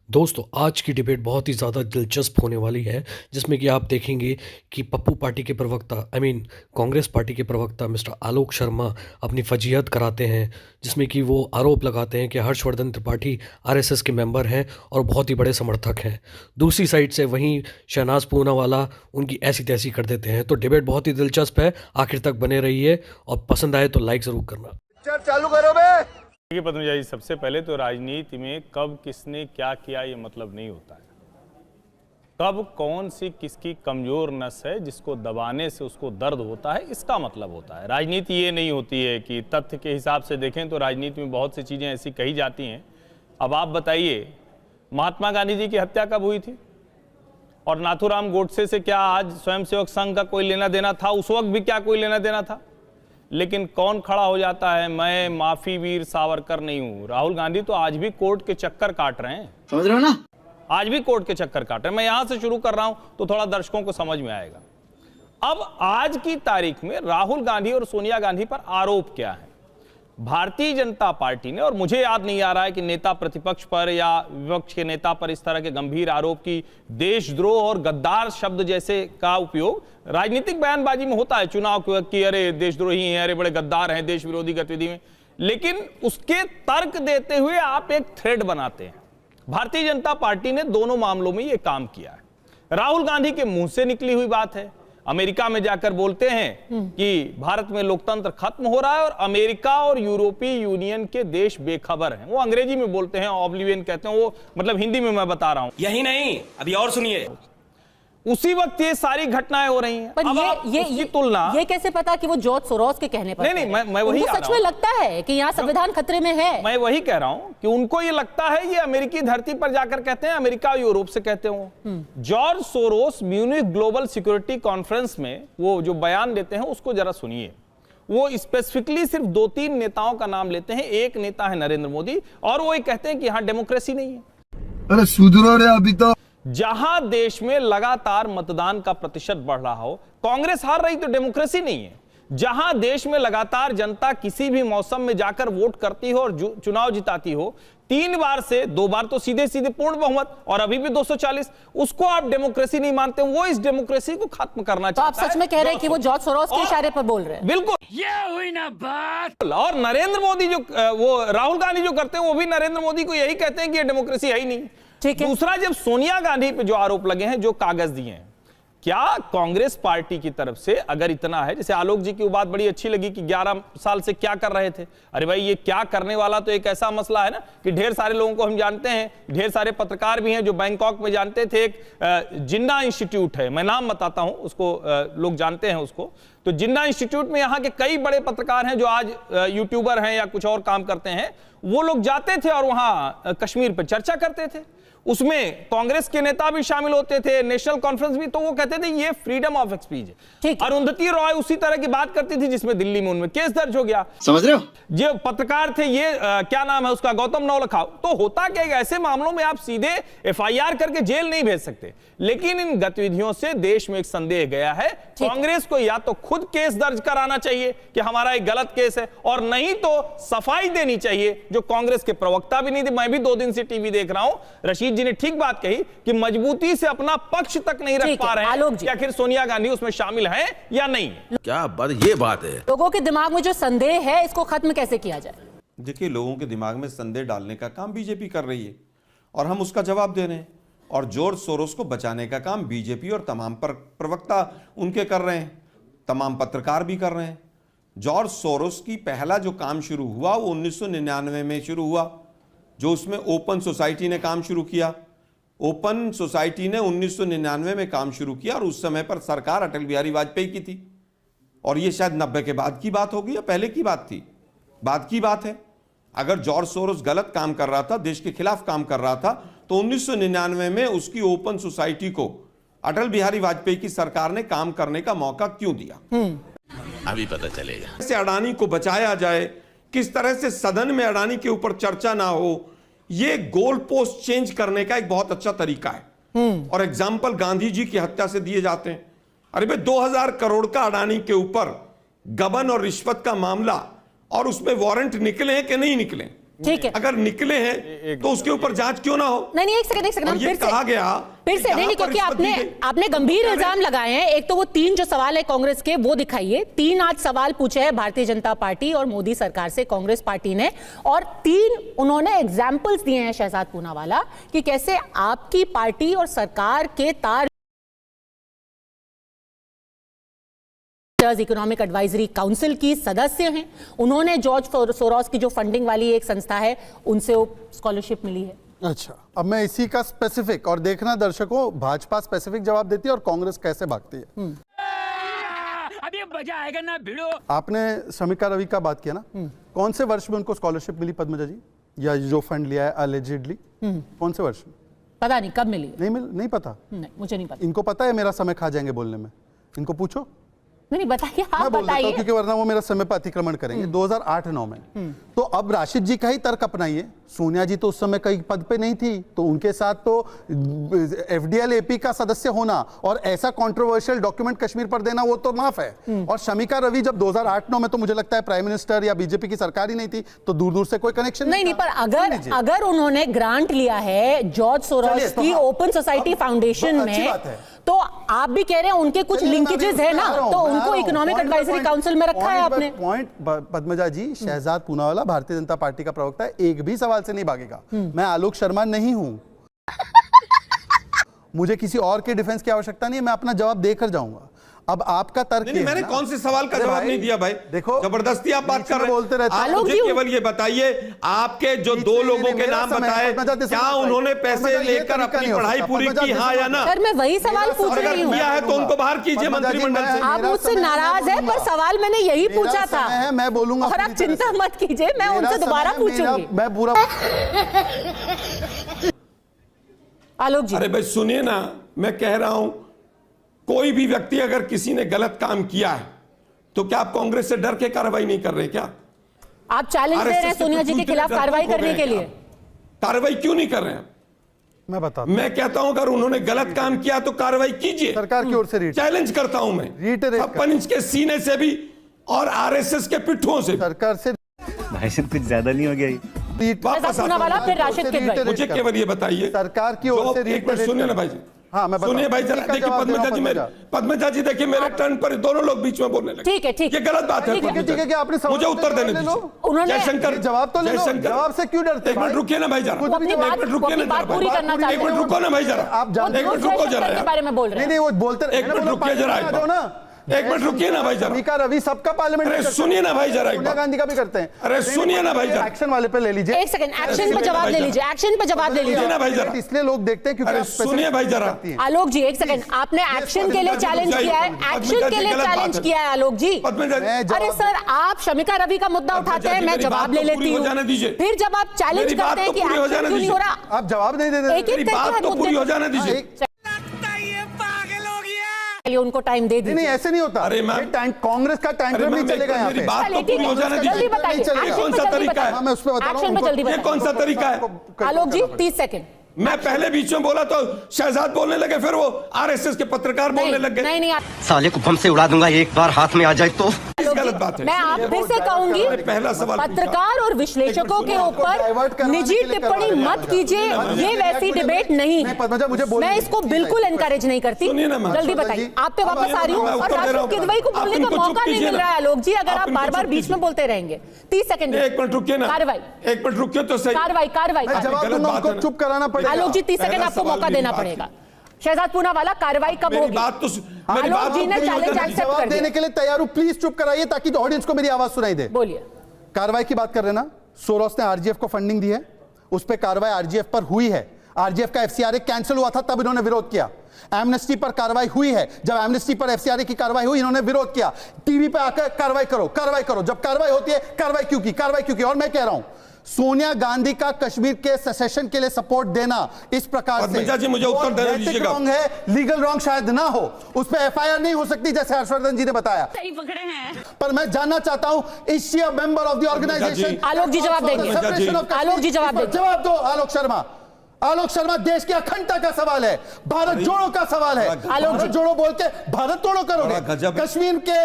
दोस्तों, आज की डिबेट बहुत ही ज़्यादा दिलचस्प होने वाली है, जिसमें कि आप देखेंगे कि पप्पू पार्टी के प्रवक्ता कांग्रेस पार्टी के प्रवक्ता मिस्टर आलोक शर्मा अपनी फजीहत कराते हैं, जिसमें कि वो आरोप लगाते हैं कि हर्षवर्धन त्रिपाठी आरएसएस के मेंबर हैं और बहुत ही बड़े समर्थक हैं। दूसरी साइड से वहीं शहनाज पूनावाला उनकी ऐसी-तैसी कर देते हैं। तो डिबेट बहुत ही दिलचस्प है, आखिर तक बने रहिए और पसंद आए तो लाइक ज़रूर करना। चालू करो बे। देखिए पद्मजा जी, सबसे पहले तो राजनीति में कब किसने क्या किया ये मतलब नहीं होता है। कब कौन सी किसकी कमजोर नस है जिसको दबाने से उसको दर्द होता है, इसका मतलब होता है। राजनीति ये नहीं होती है कि तथ्य के हिसाब से देखें तो राजनीति में बहुत सी चीज़ें ऐसी कही जाती हैं। अब आप बताइए, महात्मा गांधी जी की हत्या कब हुई थी और नाथूराम गोडसे से क्या आज स्वयंसेवक संघ का कोई लेना देना था? उस वक्त भी क्या कोई लेना देना था? लेकिन कौन खड़ा हो जाता है, मैं माफी वीर सावरकर नहीं हूं। राहुल गांधी तो आज भी कोर्ट के चक्कर काट रहे हैं, समझ रहे हो ना? आज भी कोर्ट के चक्कर काट रहे हैं। मैं यहां से शुरू कर रहा हूं तो थोड़ा दर्शकों को समझ में आएगा। अब आज की तारीख में राहुल गांधी और सोनिया गांधी पर आरोप क्या है? भारतीय जनता पार्टी ने, और मुझे याद नहीं आ रहा है कि नेता प्रतिपक्ष पर या विपक्ष के नेता पर इस तरह के गंभीर आरोप की देशद्रोह और गद्दार शब्द जैसे का उपयोग राजनीतिक बयानबाजी में होता है चुनाव के वक्त कि अरे देशद्रोही हैं, अरे बड़े गद्दार हैं देश विरोधी गतिविधि में, लेकिन उसके तर्क देते हुए आप एक थ्रेड बनाते हैं। भारतीय जनता पार्टी ने दोनों मामलों में यह काम किया है। राहुल गांधी के मुंह से निकली हुई बात है, अमेरिका में जाकर बोलते हैं कि भारत में लोकतंत्र खत्म हो रहा है और अमेरिका और यूरोपीय यूनियन के देश बेखबर हैं। वो अंग्रेजी में बोलते हैं, ऑब्लिवियन कहते हैं, वो मतलब हिंदी में मैं बता रहा हूं। यही नहीं, अभी और सुनिए। उसी वक्त ये सारी घटनाएं हो रही हैं। पर अब ये तुलना ये कैसे पता कि वो जॉर्ज सोरोस के कहने पर? नहीं, मैं वही सच में लगता है कि यहाँ संविधान खतरे में है। मैं वही कह रहा हूं कि उनको ये लगता है, ये अमेरिकी धरती पर जाकर कहते हैं, अमेरिका यूरोप से कहते हो। George Soros Munich global security conference में वो जो बयान देते हैं उसको जरा सुनिए। वो स्पेसिफिकली सिर्फ 2-3 नेताओं का नाम लेते हैं। एक नेता है नरेंद्र मोदी, और वो ये कहते हैं कि यहाँ डेमोक्रेसी नहीं है। अरे सुधरो रे, अभी तो जहां देश में लगातार मतदान का प्रतिशत बढ़ रहा हो, कांग्रेस हार रही तो डेमोक्रेसी नहीं है। जहां देश में लगातार जनता किसी भी मौसम में जाकर वोट करती हो और चुनाव जिताती हो, 3 बार से 2 बार तो सीधे सीधे पूर्ण बहुमत और अभी भी 240, उसको आप डेमोक्रेसी नहीं मानते। वो इस डेमोक्रेसी को खत्म करना तो आप चाहता है। सच में कह रहे हैं कि वो जॉर्ज सोरोस के इशारे पर बोल रहे हैं? बिल्कुल, ये हुई ना बात। और नरेंद्र मोदी जो वो राहुल गांधी जो करते हैं वो भी नरेंद्र मोदी को यही कहते हैं कि ये डेमोक्रेसी है ही नहीं। दूसरा, जब सोनिया गांधी पे जो आरोप लगे हैं, जो कागज दिए हैं, क्या कांग्रेस पार्टी की तरफ से अगर इतना है, जैसे आलोक जी की वो बात बड़ी अच्छी लगी कि 11 साल से क्या कर रहे थे। अरे भाई, ये क्या करने वाला तो एक ऐसा मसला है ना कि ढेर सारे लोगों को हम जानते हैं, ढेर सारे पत्रकार भी हैं जो बैंकॉक में जानते थे। एक जिन्ना इंस्टीट्यूट है, मैं नाम बताता हूं उसको, लोग जानते हैं उसको। तो जिन्ना इंस्टीट्यूट में यहाँ के कई बड़े पत्रकार हैं जो आज यूट्यूबर हैं या कुछ और काम करते हैं। वो लोग जाते थे और वहां कश्मीर पर चर्चा करते थे। उसमें कांग्रेस के नेता भी शामिल होते थे, नेशनल कॉन्फ्रेंस भी। तो वो कहते थे ये फ्रीडम ऑफ स्पीच है। अरुंधति रॉय उसी तरह की बात करती थी, जिसमें दिल्ली में उनमें केस दर्ज हो गया। समझ रहे हो? जो पत्रकार थे, ये क्या नाम है उसका, गौतम नवलखा। तो होता क्या, ऐसे मामलों में आप सीधे एफआईआर करके जेल नहीं भेज सकते, लेकिन इन गतिविधियों से देश में एक संदेह गया है। कांग्रेस को या तो खुद केस दर्ज कराना चाहिए कि हमारा एक गलत केस है, और नहीं तो सफाई देनी चाहिए, जो कांग्रेस के प्रवक्ता भी नहीं थे। मैं भी 2 दिन से टीवी देख रहा हूं, रशीद जी ने ठीक बात कही कि मजबूती से अपना पक्ष तक नहीं रख पा रहे हैं कि आखिर सोनिया गांधी उसमें शामिल है या नहीं। क्या बात, ये बात है। लोगों के दिमाग में जो संदेह है, इसको खत्म कैसे किया जाए? देखिए, लोगों के दिमाग में संदेह डालने का काम बीजेपी कर रही है और हम उसका जवाब दे रहे हैं। और जॉर्ज सोरोस को बचाने का काम बीजेपी और तमाम प्रवक्ता उनके कर रहे हैं, तमाम पत्रकार भी कर रहे हैं। जॉर्ज सोरोस की पहला जो काम शुरू हुआ वो 1999 में शुरू हुआ, जो उसमें ओपन सोसाइटी ने काम शुरू किया। ओपन सोसाइटी ने 1999 में काम शुरू किया और उस समय पर सरकार अटल बिहारी वाजपेयी की थी। और ये शायद 90 के बाद की बात होगी या पहले की बात थी, बाद की बात है। अगर जॉर्ज सोरोस गलत काम कर रहा था, देश के खिलाफ काम कर रहा था, तो 1999 में उसकी ओपन सोसाइटी को अटल बिहारी वाजपेयी की सरकार ने काम करने का मौका क्यों दिया? अभी पता चलेगा। कैसे अडानी को बचाया जाए, किस तरह से सदन में अडानी के ऊपर चर्चा ना हो, ये गोल पोस्ट चेंज करने का एक बहुत अच्छा तरीका है। और एग्जाम्पल गांधी जी की हत्या से दिए जाते हैं। अरे भाई, 2000 करोड़ का अडानी के ऊपर गबन और रिश्वत का मामला, और उसमें वारंट निकले हैं कि नहीं निकले? ठीक है। अगर निकले हैं तो उसके ऊपर जांच क्यों ना हो? नहीं, एक सेकंड और ये कहा गया फिर से नहीं, क्योंकि आपने गंभीर इल्जाम लगाए हैं। एक तो वो 3 जो सवाल है कांग्रेस के, वो दिखाइए। 3 आज सवाल पूछे हैं भारतीय जनता पार्टी और मोदी सरकार से कांग्रेस पार्टी ने, और 3 उन्होंने एग्जाम्पल्स दिए हैं शहजाद पूनावाला कि कैसे आपकी पार्टी और सरकार के तार इकोनॉमिक एडवाइजरी काउंसिल की सदस्य हैं। उन्होंने जॉर्ज सोरोस की जो फंडिंग वाली एक संस्था है, उनसे स्कॉलरशिप मिली है। अच्छा, अब मैं इसी का स्पेसिफिक, और देखना दर्शकों, भाजपा स्पेसिफिक जवाब देती है और कांग्रेस कैसे भागती है। अभी मजा आएगा ना भिड़ो। आपने शमिका रवि का बात किया ना, कौन से वर्ष में उनको स्कॉलरशिप मिली पद्मजा जी, या जो फंड लिया है अलेजिडली, कौन से वर्ष में? पता नहीं कब मिली। नहीं पता। नहीं, मुझे नहीं पता। इनको पता है? मेरा समय खा जाएंगे बोलने में, इनको पूछो। नहीं बताइए, मैं आप बोल देता हूं, बताइए। क्योंकि वरना वो मेरा समय पर अतिक्रमण करेंगे। 2008-9 में। तो अब राशिद जी का ही तर्क अपनाइए। सोनिया जी तो उस समय कई पद पे नहीं थी, तो उनके साथ तो एफडीएल एपी का सदस्य होना और ऐसा कंट्रोवर्शियल डॉक्यूमेंट कश्मीर पर देना, वो तो माफ है। और शमिका रवि जब 2008-9 में, तो मुझे लगता है प्राइम मिनिस्टर या बीजेपी की सरकार ही नहीं थी, तो दूर दूर से कोई कनेक्शन नहीं, पर अगर उन्होंने ग्रांट लिया है जॉर्ज सोरोस की ओपन सोसाइटी फाउंडेशन में, तो आप भी कह रहे हैं उनके कुछ लिंकेजेस है ना, तो उनको इकोनॉमिक एडवाइजरी काउंसिल में रखा है आपने। पॉइंट पद्मजा जी, शहजाद पूनावाला भारतीय जनता पार्टी का प्रवक्ता है, एक भी सवाल से नहीं भागेगा। मैं आलोक शर्मा नहीं हूं। मुझे किसी और के डिफेंस की आवश्यकता नहीं है, मैं अपना जवाब देकर जाऊंगा। अब आपका तर्क नहीं, मैंने कौन से सवाल का जवाब नहीं दिया भाई। देखो, जबरदस्ती आप बात कर रहे हैं। बोलते रहते आप मुझे केवल ये बताइए, आपके जो 2 लोगों के नाम बताए, क्या उन्होंने पैसे लेकर अपनी पढ़ाई पूरी की, हाँ या ना? सर, मैं वही सवाल पूछ रही हूँ। किया है तो उनको बाहर कीजिए मंत्रिमंडल से। आप मुझसे नाराज है, पर सवाल मैंने यही पूछा था। मैं बोलूंगा, और आप चिंता मत कीजिए, मैं उनसे दोबारा पूछूंगी। मैं पूरा आलोक जी, अरे भाई सुनिए ना, मैं कह रहा हूं, कोई भी व्यक्ति अगर किसी ने गलत काम किया है, तो क्या आप कांग्रेस से डर के कार्रवाई नहीं कर रहे? क्या आप चैलेंज दे रहे हैं सोनिया जी के खिलाफ कार्रवाई करने के लिए? कार्रवाई क्यों नहीं कर रहे हैं? मैं बताता हूं। मैं कहता हूं अगर उन्होंने गलत काम किया तो कार्रवाई कीजिए। सरकार की ओर से चैलेंज करता हूं मैं, Reiterate 56 इंच के सीने से भी और आरएसएस के पिट्ठों से। सरकार से भाई साहब कुछ ज्यादा नहीं हो गया ये? वापस वाला फिर राशिद किदवई। मुझे केवल ये बताइए, सरकार की ओर से एक मिनट सुनिए ना भाई जी। हाँ, मैं सुनिए भाई जरा, देखिए पद्मजा जी देखिए मेरे टर्न पर दोनों लोग बीच में बोलने लगे। ठीक है, ठीक ये गलत बात है। ठीक है कि आपने मुझे उत्तर देने दीजिए। उन्होंने जयशंकर जवाब तो ले लो, जवाब से क्यों डरते? एक मिनट रुकिए ना भाई जरा, वो अपनी बात पूरी करना चाहते एक मिनट हैं। रुको ना भाई जरा, आप जानते एक मिनट रुको जरा के बारे में बोल रहे हैं। नहीं, वो बोलते, एक मिनट रुकिए जरा, एक मिनट रुकिए ना भाई जरा। शमिका रवि सबका पार्लियामेंट, अरे सुनिए ना भाई जरा, सोनिया गांधी का भी करते हैं। अरे सुनिए ना भाई जरा, एक्शन वाले पे ले लीजिए। एक सेकंड, एक्शन पे जवाब ले लीजिए, एक्शन पे जवाब ले लीजिए ना भाई जरा। इसलिए लोग देखते हैं क्योंकि अरे सुनिए भाई जरा। आलोक जी एक सेकंड, आपने एक्शन के लिए चैलेंज किया है, एक्शन के लिए चैलेंज किया है आलोक जी। अरे सर, आप शमिका रवि का मुद्दा उठाते हैं, मैं जवाब ले लेती हूँ, फिर जब आप चैलेंज करते हैं कि एक्शन क्यों नहीं हो रहा, आप जवाब नहीं दे रहे। एक एक बात तो पूरी हो जाने दीजिए। उनको टाइम दे दीजिए। नहीं, ऐसे नहीं होता। अरे कांग्रेस का टाइम नहीं चलेगा यहाँ पे। बात तो पूरी हो जाने दीजिए। जल्दी बताइए, कौन सा तरीका है? मैं उस पे बता रहा हूँ। एक्शन पे जल्दी ये कौन सा तरीका है? आलोक जी 30 सेकंड। मैं पहले बीच में बोला तो शहजाद बोलने लगे, फिर वो आरएसएस के पत्रकार बोलने लग गए। नहीं, साले को बम से उड़ा दूंगा एक बार हाथ में आ जाए तो। गलत बात है। मैं आप फिर से कहूंगी, पहला सवाल पत्रकार और विश्लेषकों के ऊपर निजी टिप्पणी मत कीजिए, ये वैसी डिबेट नहीं है। मैं इसको बिल्कुल एनकरेज नहीं करती। जल्दी बताइए, आप पे वापस आ रही हूँ। और राशिद किदवई को बोलने का मौका नहीं मिल रहा है आलोक जी, अगर आप बार बार बीच में बोलते रहेंगे। 30 सेकंड, एक मिनट रुकिए ना, कार्रवाई, एक मिनट रुकिए तो सही। कार्रवाई जवाब दूंगा, उनको चुप कराना पड़ेगा। आलोक जी 30 सेकंड आपको मौका देना पड़ेगा। शहजाद पूनावाला, कार्रवाई कब होगी? बात तो आलोक जी ने चैलेंज एक्सेप्ट कर जवाब देने के लिए तैयार हूं, प्लीज चुप कराइए ताकि ऑडियंस को मेरी आवाज सुनाई दे। बोलिए। कार्रवाई की बात कर रहे हैं ना, सोरोस ने आरजीएफ को फंडिंग दी है, उस पर कार्रवाई आरजीएफ पर हुई है। आरजीएफ का एफसीआरए कैंसिल हुआ था, तब इन्होंने विरोध किया। एमनेस्टी पर कार्रवाई हुई है, जब एमनेस्टी पर एफसीआरए की कार्रवाई हुई, इन्होंने विरोध किया। टीवी पे आकर कार्रवाई करो, कार्रवाई करो। जब कार्रवाई होती है, कार्रवाई क्यों की, कार्रवाई क्यों की? और मैं कह रहा हूं, सोनिया गांधी का कश्मीर के सेसेशन के लिए सपोर्ट देना इस प्रकार से जी मुझे उत्तर देने दीजिएगा। रॉन्ग है, लीगल रॉन्ग शायद ना हो, उस पर एफआईआर नहीं हो सकती जैसे हर्षवर्धन जी ने बताया। सही पकड़े हैं। पर मैं जानना चाहता हूं, is she a member of the organisation? Alok ji जवाब देंगे। आलोक जी जवाब देंगे। जवाब दो आलोक शर्मा। आलोक शर्मा, देश की अखंडता का सवाल है, भारत जोड़ो का सवाल है। भारत जोड़ो बोल के भारत तोड़ो करोगे। कश्मीर के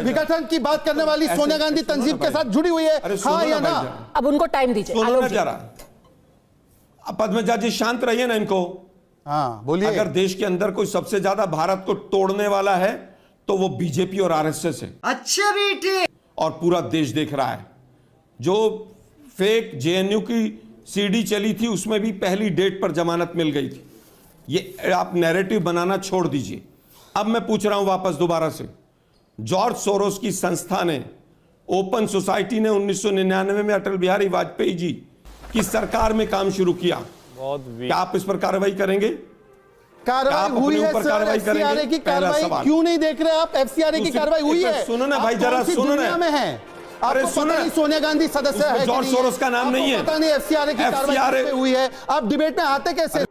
विघटन की बात करने वाली सोनिया गांधी तंजीम के साथ जुड़ी हुई है, हाँ या ना? अब उनको टाइम दीजिए। आलोक जी, पद्मजा जी शांत रहिए ना, इनको हाँ बोलिए। अगर देश के अंदर कोई सबसे ज्यादा भारत को तोड़ने वाला है तो वो बीजेपी और आरएसएस है। अच्छा बेटे, और पूरा देश देख रहा है। जो फेक जेएनयू की सीडी चली थी उसमें भी पहली डेट पर जमानत मिल गई थी। ये आप नैरेटिव बनाना छोड़ दीजिए। अब मैं पूछ रहा हूं वापस दोबारा से, जॉर्ज सोरोस की संस्था ने, ओपन सोसाइटी ने 1999 में अटल बिहारी वाजपेयी जी की सरकार में काम शुरू किया। क्या आप इस पर कार्रवाई करेंगे? कार्रवाई हुई है सर, एफसीआरए की कार्रवाई क्यों नहीं देख रहे आप? एफसीआरए की कार्रवाई हुई है। सुनो ना भाई, जरा सुनो ना। में है, अरे सुनो, सोनिया गांधी सदस्य है, जॉर्ज सोरोस का नाम नहीं है। पता नहीं एफसीआरए की कार्रवाई हुई है, आप डिबेट में आते कैसे?